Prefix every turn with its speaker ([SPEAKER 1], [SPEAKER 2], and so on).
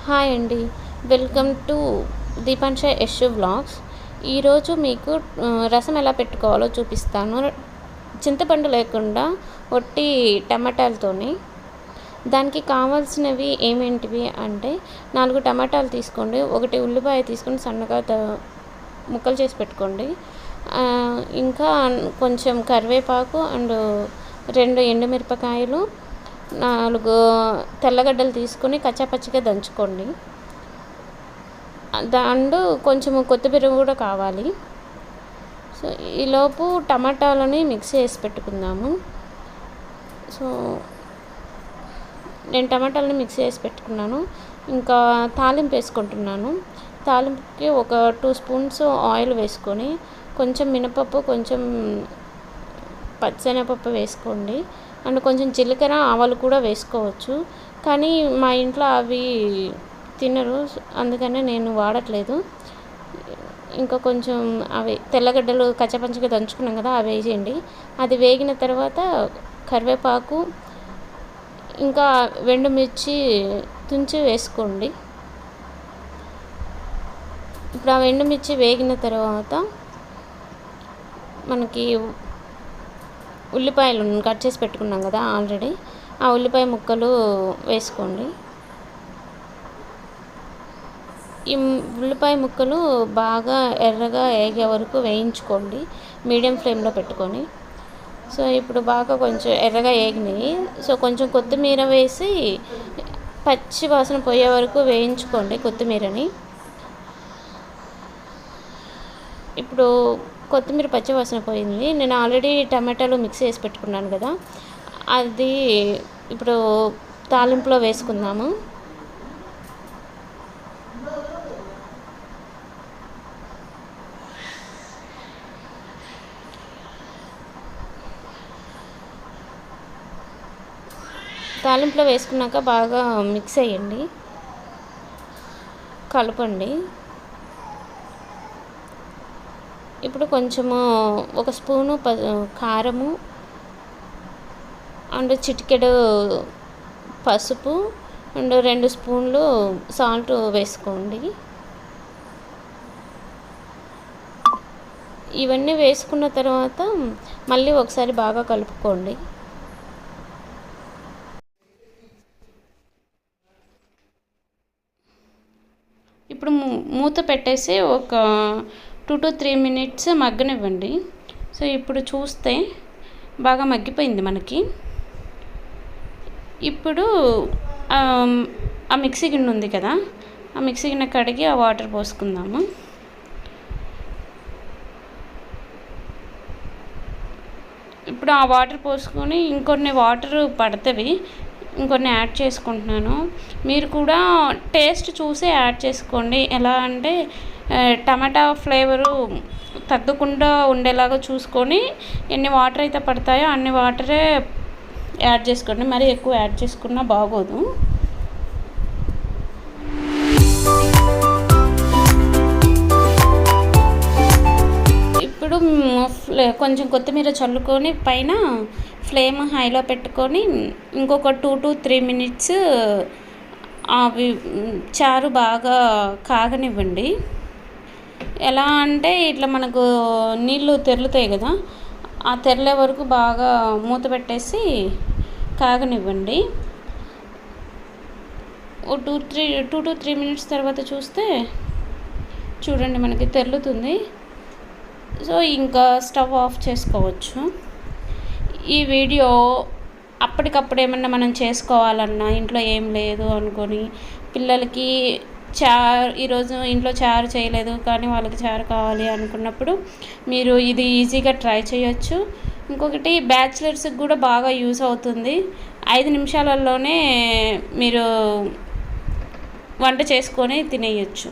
[SPEAKER 1] Hi అండి. Welcome to Deepansha Yashu vlogs. ఈరోజు మీకు రసం ఎలా పెట్టుకోవాలో చూపిస్తాను. చింతపండు లేకుండా ఒట్టి టమాటాలతోని. దానికి కావాల్సినవి ఏమేంటివి అంటే 4 టమాటాలు తీసుకోండి, 1 ఉల్లిపాయ తీసుకొని సన్నగా ముక్కలు చేసి పెట్టుకోండి. ఇంకా కొంచెం కరివేపాకు అండ్ 2 ఎండుమిరపకాయలు, 4 తెల్లగడ్డలు తీసుకొని కచ్చాపచ్చిగా దంచుకోండి. అండ్ కొంచెం కొత్తిమీర కూడా కావాలి. సో ఈలోపు టమాటాలని మిక్సీ వేసి పెట్టుకుందాము. సో నేను టమాటాలని మిక్సీ వేసి పెట్టుకున్నాను. ఇంకా తాలింపు వేసుకుంటున్నాను. తాలింపుకి ఒక 2 స్పూన్స్ ఆయిల్ వేసుకొని కొంచెం మినపప్పు, కొంచెం పచ్చెనగపప్పు వేసుకోండి. అండ్ కొంచెం జీలకర్ర, ఆవాలు కూడా వేసుకోవచ్చు. కానీ మా ఇంట్లో అవి తినరు, అందుకనే నేను వాడట్లేదు. ఇంకా కొంచెం అవి తెల్లగడ్డలు కచ్చపచ్చగా దంచుకున్నాం కదా, అవి వేసేయండి. అది వేగిన తర్వాత కరివేపాకు ఇంకా ఎండుమిర్చి తుంచి వేసుకోండి. ఇప్పుడు ఆ ఎండుమిర్చి వేగిన తర్వాత మనకి ఉల్లిపాయలు కట్ చేసి పెట్టుకున్నాం కదా ఆల్రెడీ, ఆ ఉల్లిపాయ ముక్కలు వేసుకోండి. ఈ ఉల్లిపాయ ముక్కలు బాగా ఎర్రగా వేగే వరకు వేయించుకోండి, మీడియం ఫ్లేమ్లో పెట్టుకొని. సో ఇప్పుడు బాగా కొంచెం ఎర్రగా వేగినాయి. సో కొంచెం కొత్తిమీర వేసి పచ్చి వాసన పోయే వరకు వేయించుకోండి కొత్తిమీరని. ఇప్పుడు కొత్తిమీర పచ్చి వాసన పోయింది. నేను ఆల్రెడీ టమాటాలు మిక్సీ వేసి పెట్టుకున్నాను కదా, అది ఇప్పుడు తాలింపులో వేసుకుందాము. తాలింపులో వేసుకున్నాక బాగా మిక్స్ అయ్యండి, కలపండి. ఇప్పుడు కొంచెము 1 స్పూను కారము అండ్ చిటికెడు పసుపు అండ్ 2 స్పూన్లు సాల్ట్ వేసుకోండి. ఇవన్నీ వేసుకున్న తర్వాత మళ్ళీ ఒకసారి బాగా కలుపుకోండి. ఇప్పుడు మూత పెట్టేసి ఒక 2 to 3 minutes మగ్గనివ్వండి. సో ఇప్పుడు చూస్తే బాగా మగ్గిపోయింది మనకి. ఇప్పుడు ఆ మిక్సీ గిన్నె ఉంది కదా, ఆ మిక్సీ గిన్నె కడిగి ఆ వాటర్ పోసుకుందాము. ఇప్పుడు ఆ వాటర్ పోసుకొని ఇంకొన్ని వాటర్ పడుతుంది, ఇంకొన్ని యాడ్ చేసుకుంటున్నాను. మీరు కూడా టేస్ట్ చూసి యాడ్ చేసుకోండి. ఎలా అంటే టమాటా ఫ్లేవరు తగ్గకుండా ఉండేలాగా చూసుకొని ఎన్ని వాటర్ అయితే పడతాయో అన్ని వాటరే యాడ్ చేసుకోండి. మరీ ఎక్కువ యాడ్ చేసుకున్నా బాగోదు. ఇప్పుడు కొంచెం కొత్తిమీర చల్లుకొని పైన ఫ్లేమ్ హైలో పెట్టుకొని ఇంకొక 2 to 3 minutes అవి చారు బాగా కాగనివ్వండి. ఎలా అంటే ఇట్లా మనకు నీళ్ళు తెరులుతాయి కదా, ఆ తెరలే వరకు బాగా మూత పెట్టేసి కాగనివ్వండి. ఓ 2 to 3 minutes తర్వాత చూస్తే చూడండి మనకి తెరులుతుంది. సో ఇంకా స్టవ్ ఆఫ్ చేసుకోవచ్చు. ఈ వీడియో అప్పటికప్పుడు ఏమన్నా మనం చేసుకోవాలన్నా, ఇంట్లో ఏం లేదు అనుకొని పిల్లలకి ఈరోజు ఇంట్లో చారు చేయలేదు కానీ వాళ్ళకి చారు కావాలి అనుకున్నప్పుడు మీరు ఇది ఈజీగా ట్రై చేయొచ్చు. ఇంకొకటి బ్యాచిలర్స్కి కూడా బాగా యూస్ అవుతుంది. 5 నిమిషాలలోనే మీరు వంట చేసుకొని తినేయచ్చు.